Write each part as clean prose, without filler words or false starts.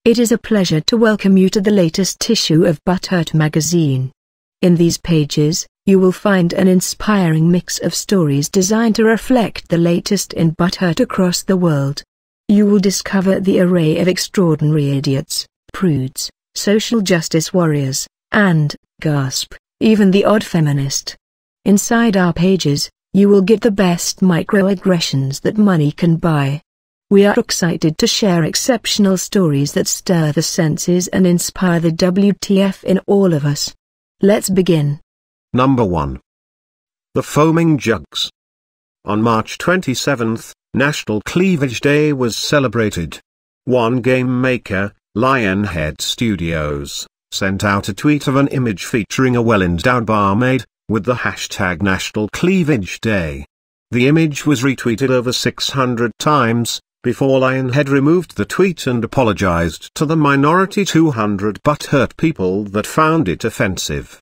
It is a pleasure to welcome you to the latest issue of ButtHurt Magazine. In these pages, you will find an inspiring mix of stories designed to reflect the latest in butthurt across the world. You will discover the array of extraordinary idiots, prudes, social justice warriors, and, gasp, even the odd feminist. Inside our pages, you will get the best microaggressions that money can buy. We are excited to share exceptional stories that stir the senses and inspire the WTF in all of us. Let's begin. Number 1. The Foaming Jugs. On March 27th, National Cleavage Day was celebrated. One game maker, Lionhead Studios, sent out a tweet of an image featuring a well-endowed barmaid, with the hashtag National Cleavage Day. The image was retweeted over 600 times, before Lionhead removed the tweet and apologized to the minority 200 butthurt people that found it offensive.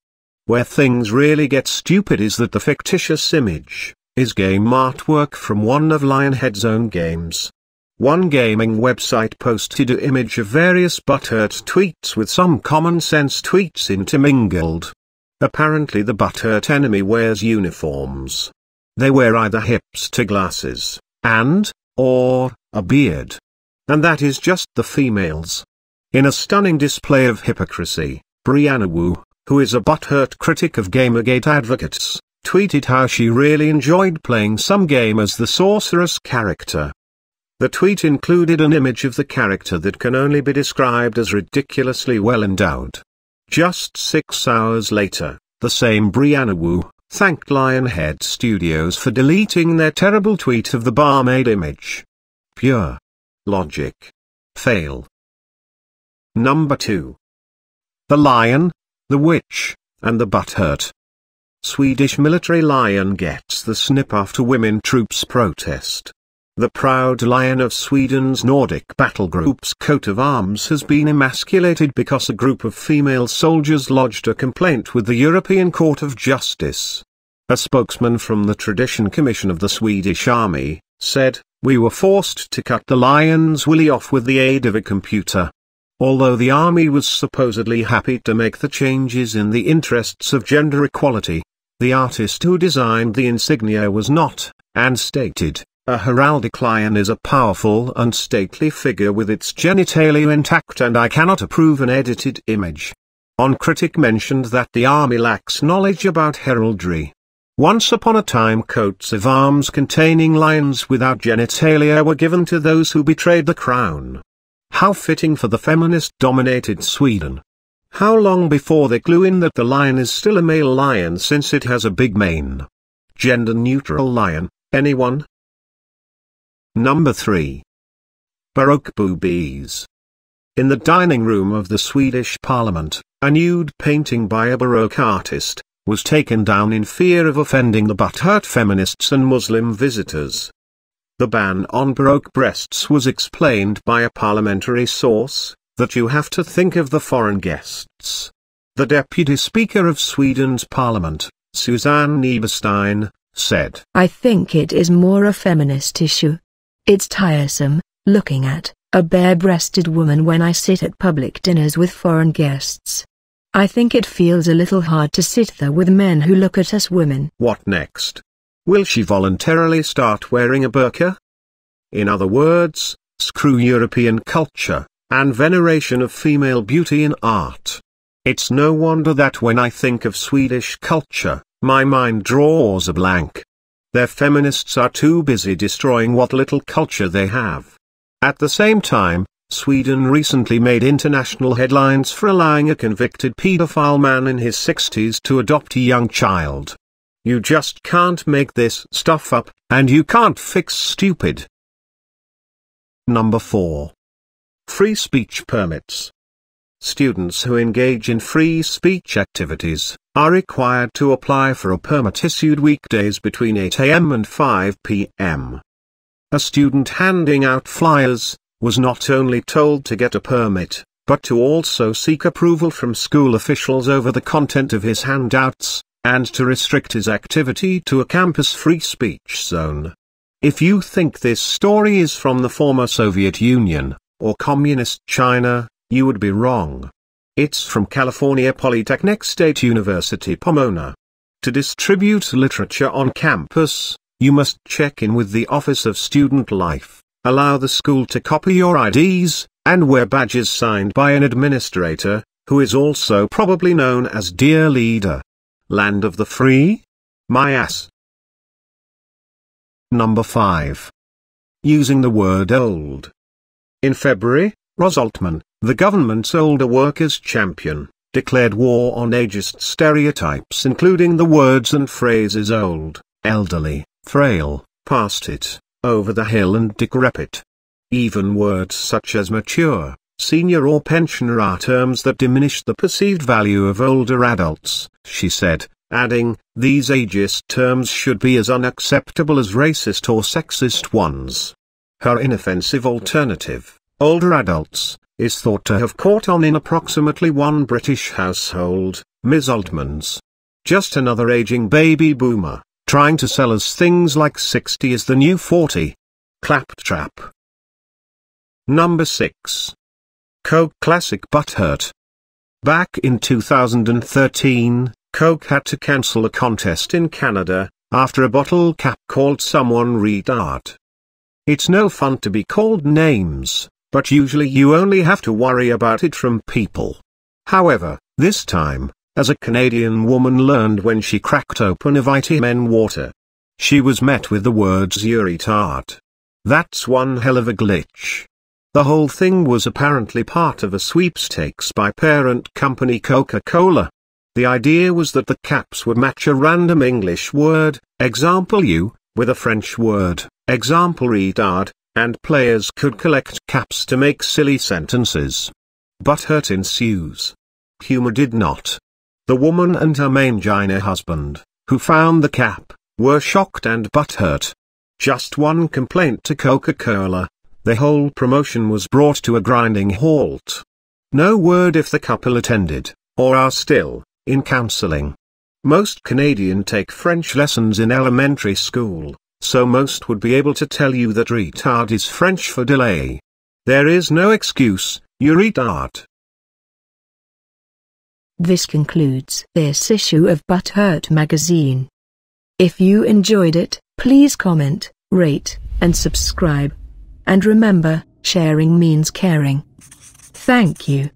Where things really get stupid is that the fictitious image is game artwork from one of Lionhead's own games. One gaming website posted an image of various butthurt tweets with some common sense tweets intermingled. Apparently the butthurt enemy wears uniforms. They wear either hipster glasses, or a beard. And that is just the females. In a stunning display of hypocrisy, Brianna Wu, who is a butthurt critic of Gamergate advocates, tweeted how she really enjoyed playing some game as the sorceress character. The tweet included an image of the character that can only be described as ridiculously well endowed. Just 6 hours later, the same Brianna Wu thanked Lionhead Studios for deleting their terrible tweet of the barmaid image. Pure logic. Fail. Number 2. The Lion, the Witch, and the Butthurt. Swedish military lion gets the snip after women troops protest. The proud lion of Sweden's Nordic battle group's coat of arms has been emasculated because a group of female soldiers lodged a complaint with the European Court of Justice. A spokesman from the Tradition Commission of the Swedish Army said, "We were forced to cut the lion's willy off with the aid of a computer." Although the army was supposedly happy to make the changes in the interests of gender equality, the artist who designed the insignia was not, and stated, "A heraldic lion is a powerful and stately figure with its genitalia intact and I cannot approve an edited image." On critic mentioned that the army lacks knowledge about heraldry. Once upon a time coats of arms containing lions without genitalia were given to those who betrayed the crown. How fitting for the feminist-dominated Sweden. How long before they clue in that the lion is still a male lion since it has a big mane? Gender-neutral lion, anyone? Number 3. Baroque boobies. In the dining room of the Swedish Parliament, a nude painting by a Baroque artist was taken down in fear of offending the butthurt feminists and Muslim visitors. The ban on Baroque breasts was explained by a parliamentary source, that you have to think of the foreign guests. The Deputy Speaker of Sweden's Parliament, Susanne Eberstein, said, "I think it is more a feminist issue. It's tiresome, looking at a bare-breasted woman when I sit at public dinners with foreign guests. I think it feels a little hard to sit there with men who look at us women." What next? Will she voluntarily start wearing a burqa? In other words, screw European culture, and veneration of female beauty in art. It's no wonder that when I think of Swedish culture, my mind draws a blank. Their feminists are too busy destroying what little culture they have. At the same time, Sweden recently made international headlines for allowing a convicted pedophile man in his 60s to adopt a young child. You just can't make this stuff up, and you can't fix stupid. Number 4. Free speech permits. Students who engage in free speech activities are required to apply for a permit issued weekdays between 8 a.m. and 5 p.m. A student handing out flyers was not only told to get a permit, but to also seek approval from school officials over the content of his handouts, and to restrict his activity to a campus free speech zone. If you think this story is from the former Soviet Union, or Communist China, you would be wrong. It's from California Polytechnic State University Pomona. To distribute literature on campus, you must check in with the Office of Student Life, allow the school to copy your IDs, and wear badges signed by an administrator, who is also probably known as Dear Leader. Land of the free? My ass. Number 5. Using the word old. In February, Ros Altman, the government's older workers champion, declared war on ageist stereotypes including the words and phrases old, elderly, frail, past it, over the hill and decrepit. Even words such as mature, senior or pensioner are terms that diminish the perceived value of older adults, she said, adding, these ageist terms should be as unacceptable as racist or sexist ones. Her inoffensive alternative, older adults, is thought to have caught on in approximately one British household, Ms. Altman's. Just another aging baby boomer, trying to sell us things like 60 is the new 40. Claptrap. Number 6. Coke Classic ButtHurt. Back in 2013, Coke had to cancel a contest in Canada, after a bottle cap called someone retard. It's no fun to be called names, but usually you only have to worry about it from people. However, this time, as a Canadian woman learned when she cracked open a vitamin water, she was met with the words "you retard." That's one hell of a glitch. The whole thing was apparently part of a sweepstakes by parent company Coca-Cola. The idea was that the caps would match a random English word, example you, with a French word, example retard, and players could collect caps to make silly sentences. Butthurt ensues. Humor did not. The woman and her mangina husband, who found the cap, were shocked and butthurt. Just one complaint to Coca-Cola. The whole promotion was brought to a grinding halt. No word if the couple attended, or are still, in counseling. Most Canadians take French lessons in elementary school, so most would be able to tell you that retard is French for delay. There is no excuse, you retard. This concludes this issue of ButtHurt Magazine. If you enjoyed it, please comment, rate, and subscribe. And remember, sharing means caring. Thank you.